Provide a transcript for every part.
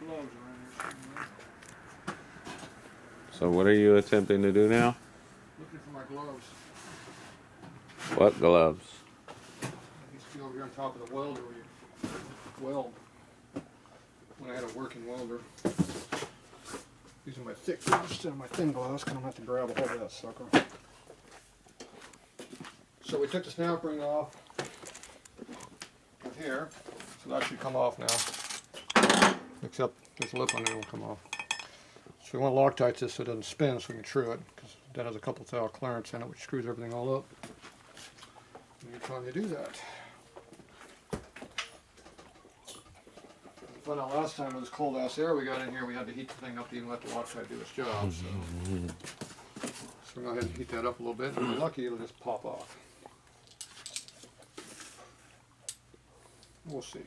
gloves around here somewhere. So what are you attempting to do now? Looking for my gloves. What gloves? These be over here on top of the welder where you weld. When I had a working welder. These are my thick gloves instead of my thin gloves, because I'm going to have to grab a hold of that sucker. So we took the snap ring off with here, so that should come off now. Except this lip on there will come off. So we want to Loctite this so it doesn't spin so we can true it, because that has a couple thou clearance in it which screws everything all up. And you're trying to do that. We found out last time with this cold ass air we got in here we had to heat the thing up to even let the Loctite do its job. So we're going to go ahead and heat that up a little bit, and if we're lucky it'll just pop off. We'll see.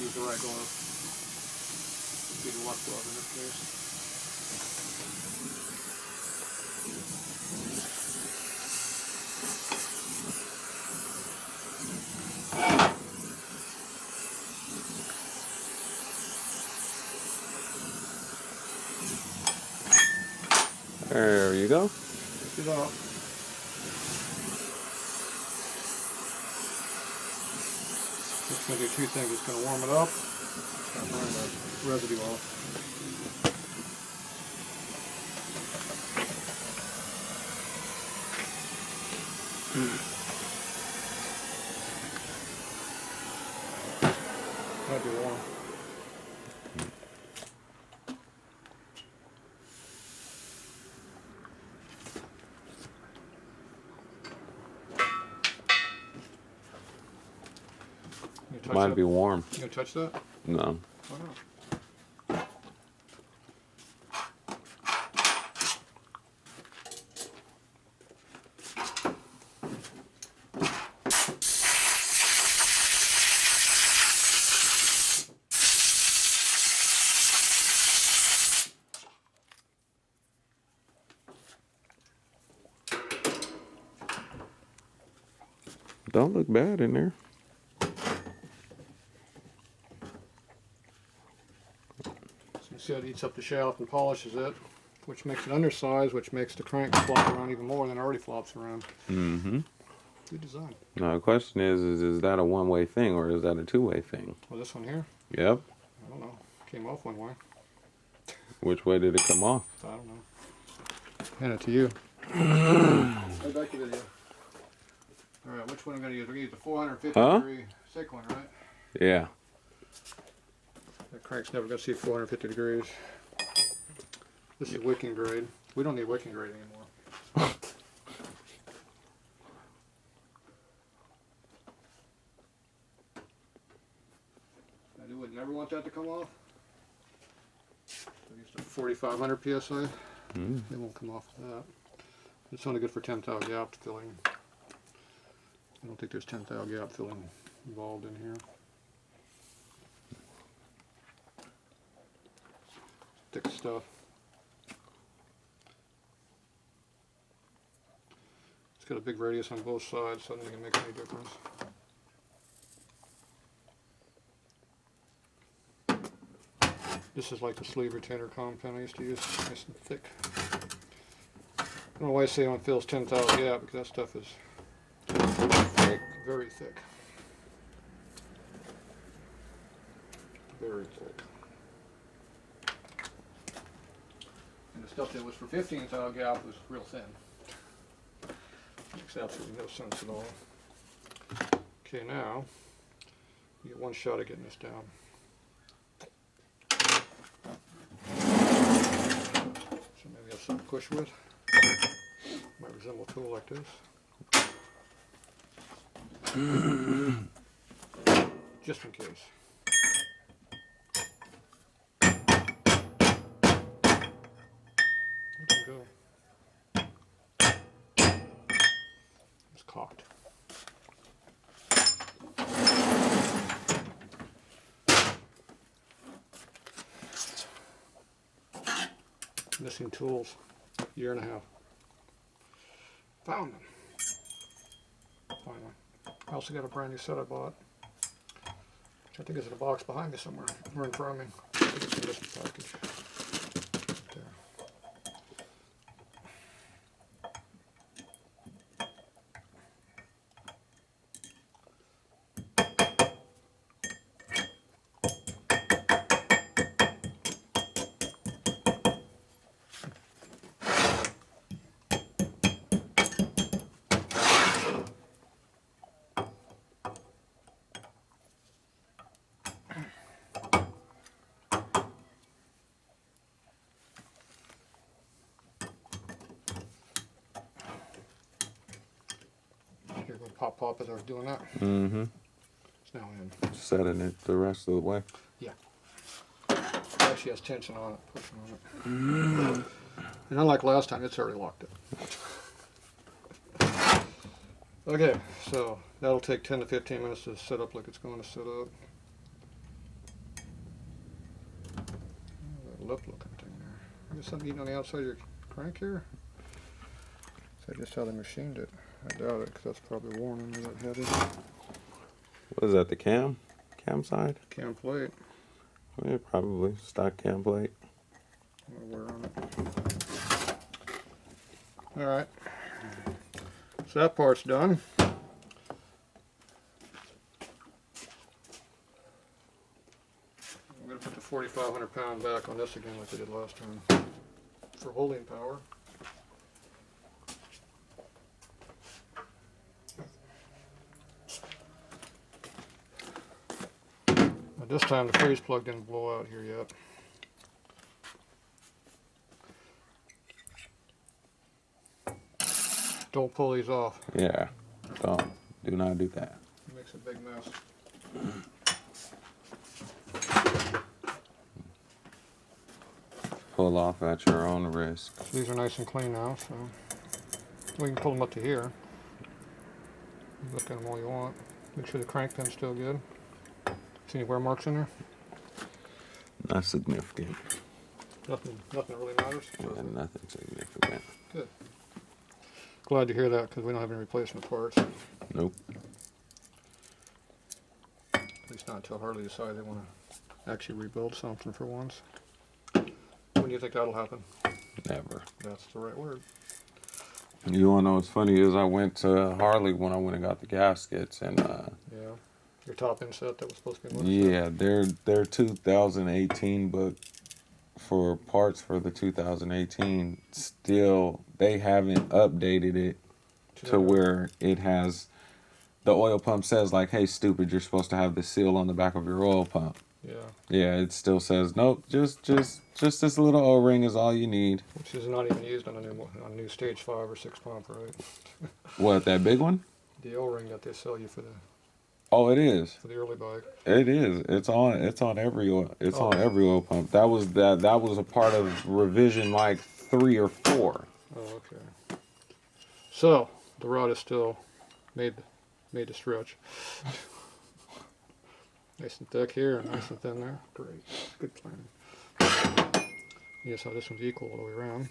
Use the right glove. Be the left glove in this case. There you go. Lift it up. It's going to do two things. It's going to warm it up and burn the residue off. Might be warm. Might be warm. You gonna touch that? No. Why not? Don't look bad in there. See how it heats up the shaft and polishes it, which makes it undersized, which makes the crank flop around even more than it already flops around. Mm-hmm. Good design. Now the question is that a one-way thing or is that a two-way thing? Well, this one here? Yep. I don't know. Came off one way. Which way did it come off? I don't know. Hand it to you. Right back to video. Alright, which one am I going to use? We're going to use the 450 degree thick one, right? Yeah. That crank's never going to see 450 degrees. This is wicking grade. We don't need wicking grade anymore. I would never want that to come off. I used a 4,500 psi. It won't come off of that. It's only good for 10 thou gap filling. I don't think there's 10 thou gap filling involved in here. Thick stuff. It's got a big radius on both sides, so I don't think it makes any difference. This is like the sleeve retainer compound I used to use, nice and thick. I don't know why I say on fills 10 thou gap, because that stuff is thick, very thick. Very thick. And the stuff that was for 15 thou gap was real thin. Makes absolutely no sense at all. Okay, now you get one shot at getting this down. So maybe have something to push with. Might resemble a tool like this. Just in case. There you go. It's cocked. Missing tools. Year and a half. Found them. finally. I also got a brand new set I bought, which I think is in a box behind me somewhere, or in front of me. I think it's in this package. There. Here, go pop pop as I was doing that. Mm-hmm. It's now in. Setting it the rest of the way. Yeah. It actually has tension on it, pushing on it. And unlike last time, it's already locked up. Okay, so that'll take 10 to 15 minutes to set up like it's going to set up. That lip looking thing there. I guess something eating on the outside of your crank here? Is that just how they machined it? I doubt it, because that's probably worn under that heavy. What is that, the cam? Cam side? Cam plate. Yeah, probably. Stock cam plate. Wear on it. Alright. So that part's done. I'm going to put the 4,500 pound back on this again like I did last time. For holding power. But this time the freeze plug didn't blow out here yet. Don't pull these off. Yeah. Don't. Do not do that. It makes a big mess. Pull off at your own risk. These are nice and clean now, so we can pull them up to here. Look at them all you want. Make sure the crank pin's still good. See any wear marks in there? Not significant. Nothing really matters. Yeah, nothing significant. Good. Glad to hear that because we don't have any replacement parts. Nope. At least not until Harley decides they want to actually rebuild something for once. When do you think that'll happen? Never. That's the right word. You wanna know what's funny is I went to Harley when I went and got the gaskets and Yeah. Your top inset that was supposed to be yeah, they're 2018, but for parts for the 2018, still they haven't updated it to where it has the oil pump says like, hey stupid, you're supposed to have the seal on the back of your oil pump. Yeah. Yeah, it still says nope, just this little O-ring is all you need. Which is not even used on a new stage 5 or 6 pump, right? What, that big one? The O-ring that they sell you for Oh, it is. the early bike. It is. It's on every oil. It's on every oil pump. That was a part of revision like 3 or 4. Oh, okay. So the rod is still made to stretch. Nice and thick here and nice and thin there. Great. Good planning. Yes, how this one's equal all the way around. I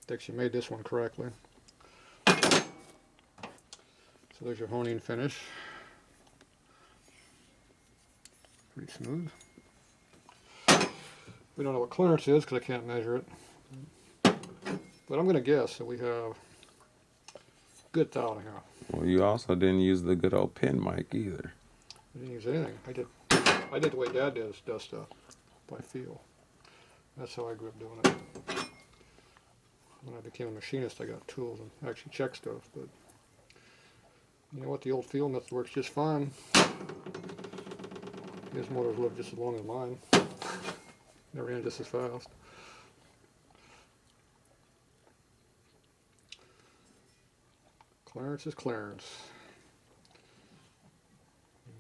think she made this one correctly. So there's your honing finish. Pretty smooth. We don't know what clearance is because I can't measure it. But I'm going to guess that we have good thou here. Well, you also didn't use the good old pin mic either. I didn't use anything. I did the way Dad does stuff, by feel. That's how I grew up doing it. When I became a machinist, I got tools and actually check stuff. But you know what? The old feel method works just fine. His motors live just as long as mine. They ran just as fast. Clearance is clearance.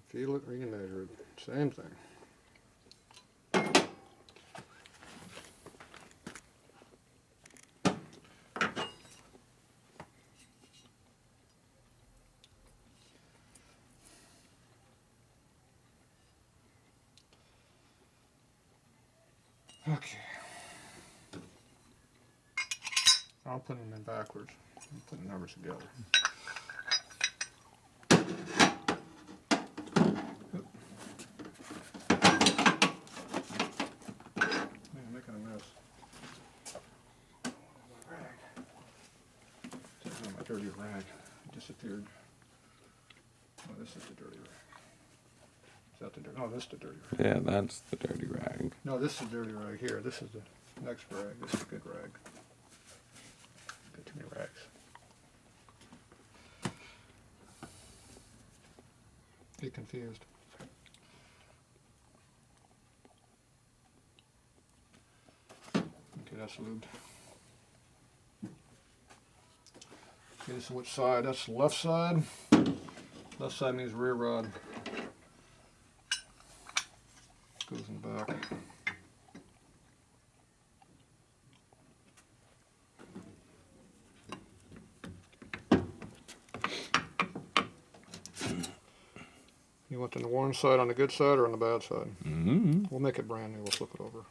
Feel it or you measure it. Same thing. Okay. I'll put them in backwards. I'm putting numbers together. dirty rag. It disappeared. Oh, this is the dirty rag. Is that the dirty? No, this is the dirty rag. Yeah, that's the dirty rag. No, this is the dirty rag here. This is the next rag. This is a good rag. Got too many rags. Get confused. Okay, that's lubed. Okay, this is which side? That's the left side. Left side means rear rod. Goes in the back. You want the worn side on the good side or on the bad side? Mm-hmm. We'll make it brand new. We'll flip it over.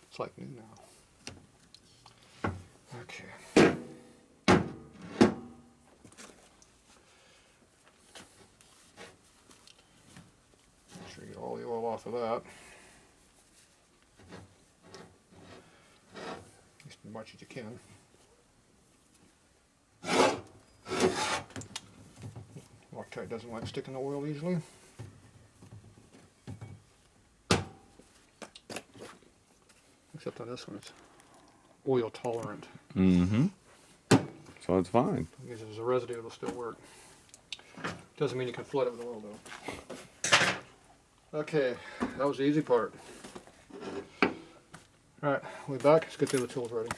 It's like new now. Okay. Make sure you get all the oil off of that. At least as much as you can. Loctite doesn't like sticking the oil easily. Except on this one, it's oil tolerant. Mm-hmm. So it's fine. Because if there's a residue, it'll still work. Doesn't mean you can flood it with oil though. Okay, that was the easy part. Alright, we'll be back. Let's get the other tools ready.